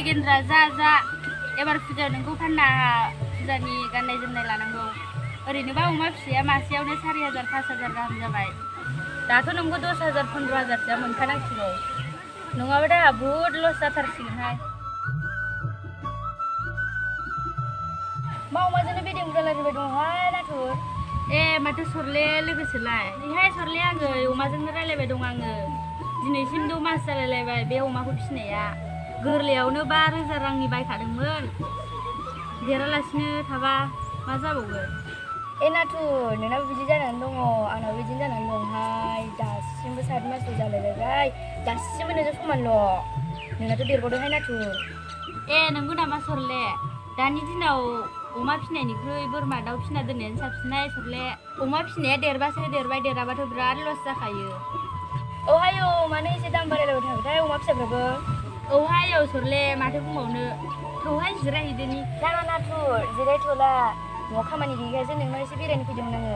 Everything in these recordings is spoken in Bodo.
Gendra जा एबार फुजा नोंखौ फानना फुजानि गाननाय जोमनाय लानांगौ ओरैनोबा अमा फिसाया मासेयावनो 4000 5000 गाहाम जाबाय दाथ' नोंखौ 10000 15000 सोआ मोनखानांसिगौ नङाबा दा बहुद लस जाथारसिगोनहाय मा अमाजोंनो बेदे उरायलायबाय दंहाय नाथुर माथो सरले लोगोसोलाय नैहाय सरले आङो अमाजोंनो रायलायबाय दं आङो दिनैसिम 6 मास जालायलायबाय बे अमाखौ फिसिनाया गोरलैयावनो 5000 रांनि बायखादोंमोन देरालासिनो थाबा मा जाबावगोन नाथुर नोंनाबो बिदि जानानै दङ आंनाबो बिदिनो जानानै दंहाय दासिमबो 7 मास जालायलायबाय दासिमबो नोंजों समानल' नोंनाथ' देरबावदोंहाय नाथुर नोंगौ नामा सरले दानि दिनाव अमा फिसिनायनिख्रुइ बोरमा दाउ फिसिना दोननायानो साबसिनहाय सरले अमा फिसिनाया देरबासो देरबाय देराबाथ' बिराद लस जाखायो औहायो मानो एसे दाम बारायलायबाय थाबायथाय अमा फिसाफ्राबो औहायो सरले माथो बुंबावनो थौहाय जिरायहैदोनि नाङा नाथुर जिरायथ'ला न'आव खामानि गैयैखायसो नोंनाव एसे बेरायनो फैदोंमोन आङो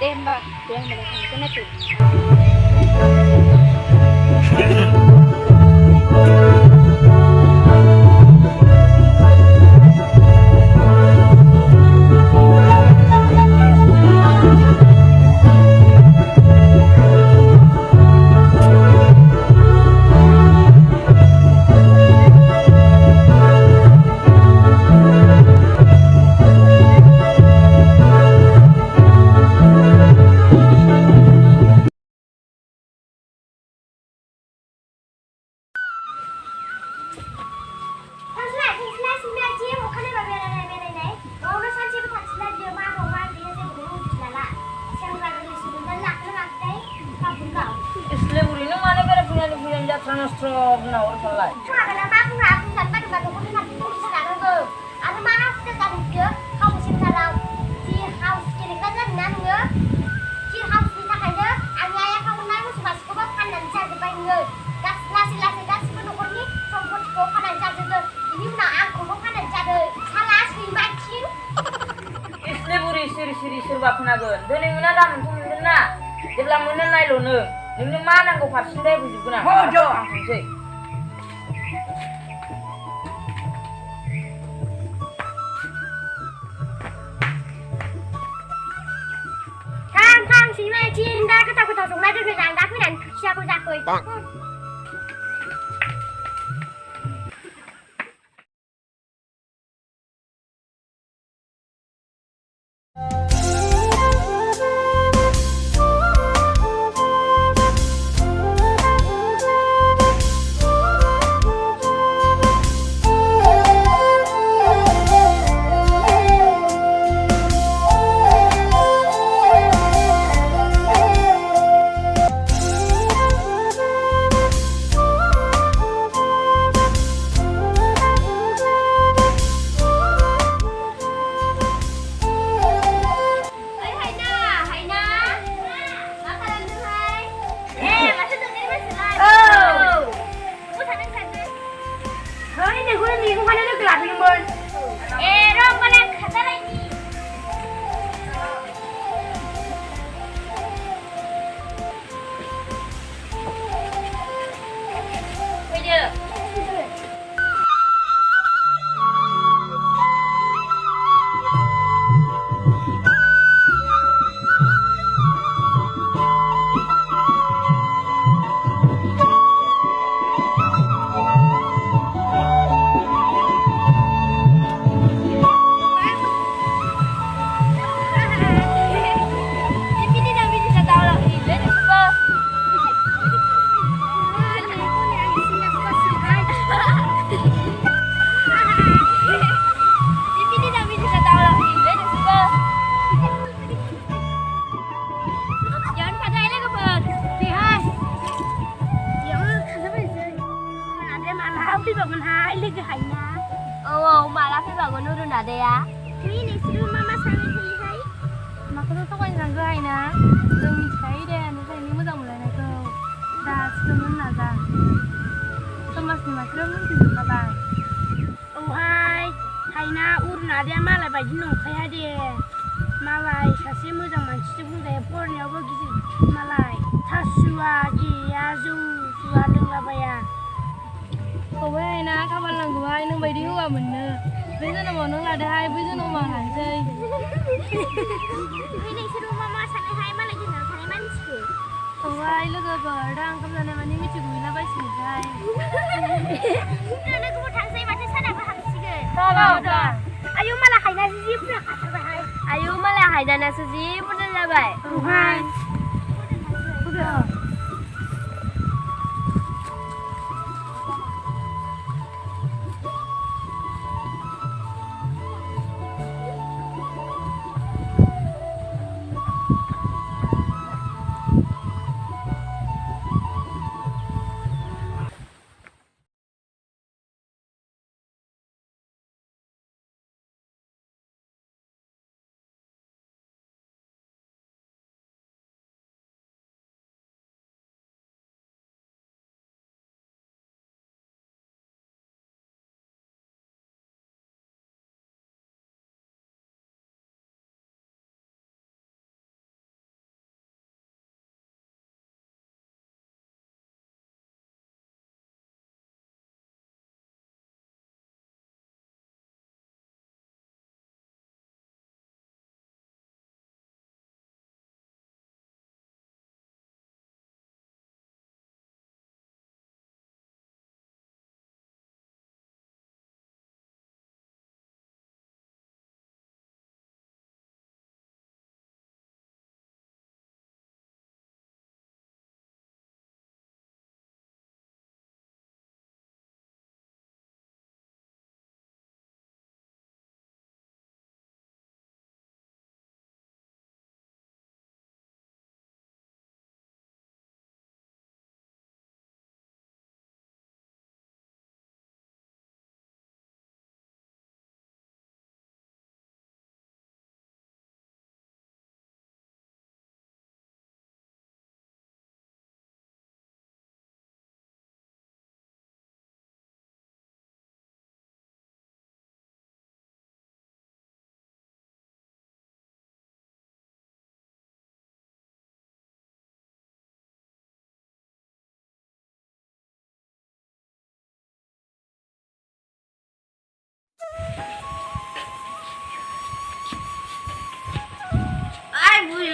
दे होमबालाय थांनोसै नाथुर सिरि सोरबा खोनागोन दिनै मोना गाबोनथ' मोनगोन ना जेब्ला मोनो नायल' नोंनो मा नांगौ फारसेनिफ्राय होजोबगोन आं थांसै थां सैमाथि दा गोथाव संना दोनगोन आं दा फैनानै खोथियाखौ जाफै फैबावगोनहाय लोगो हायना औ माला फैबावगोन अरुण आदाया नोंसोरो मा सानै फैयोहाय माखौथ' थगायनो नांगौ हायना जों मिथिखायो दे नोंसानि मोजां मोनलायनायखौ दासिममोन नाजा समाजनि मानसिफ्रा मिथिजोबखाबाय औहाय हायना अरुण आदाया मालाय बायदि नंखाया दे मालाय सासे मोजां मानसिजों बुंजायो फरायनायावबो गिदिर मालाय थासुवा गेया जौ जुवा लोंलाबाया खौहाय हायना खाफाल नांगौहाय नों बायदि हौवा मोननो बे जोनोमाव नों लादोहाय बै जोनोमाव लानोसै नोंसोरो मा सानोहाय मालाय जोंनाव थानाय मानसिखौ खौहाय लोगोफोर दा ओंखाम जानाय माने मिथिगौला बायसिनोखाय लोगोफोर थांसै माथो सानाबो हाबसिगोन दा आयौ मालाय हायना जि बुरजा खाथारबायहाय आयौ मालाय हायदानासो जि बुरजा जाबाय औहाय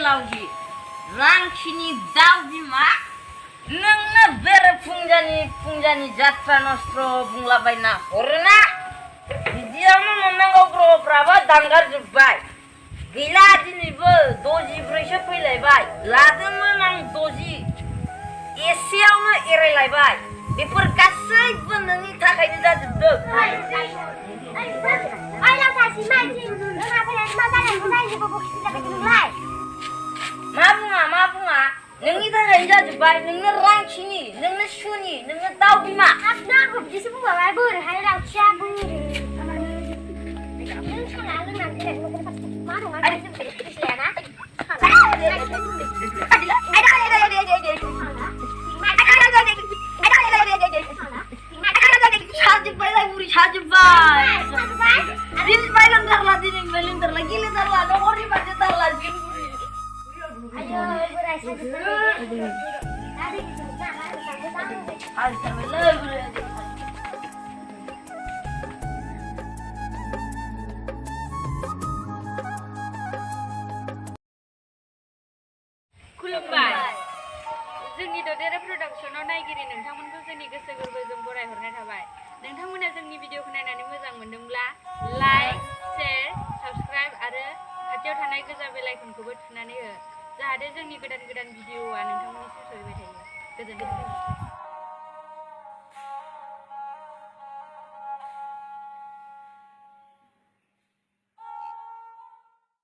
लावजि रांखिनि दाउ बिमा नोंनो बेरे फुंजानि जात्रा नस्त्र बुंलाबायना हरोना बिदियावनो मोननांगौ ग्रहफ्राबो दानगारजोब्बाय गैला दिनैबो 64सो फैलायबाय लादोंमोन आं 60 एसेयावनो एरायलायबाय बेफोर गासैबो नोंनि थाखायनो जाजोबदों मा बुङा नोंनि थाखायनो जाजोब्बाय नोंनो रांखिनि नोंनो सुनि नोंनो दाउ बिमा आंखौ बिदिसो बुंबाय बोरैहाय लावखिया बोरै नों साना लोंनानै मा नङा फैसायाना साजोब्बायलाय बुरि साजोब्बाय दिनैनिफ्राय लोंथारला गेलेथारला न'खरनि बायदि थारला ayo berai खुलुमबाय जोंनि ददेरे प्रडाक्शनाव नायगिरि नोंथांमोनखौ जोंनि गोसो गोरबोजों बरायहरनाय थाबाय नोंथांमोना जोंनि भिडिअखौ नायनानै मोजां मोनदोंब्ला लाइक शेयार साबस्क्राइब आरो खाथियाव थानाय गोजा बेल आइकनखौबो थुनानै हो जाहाथे जोंनि गोदान भिडिअआ नोंथांमोननिसिम सहैबाय थायो गोजोन्थों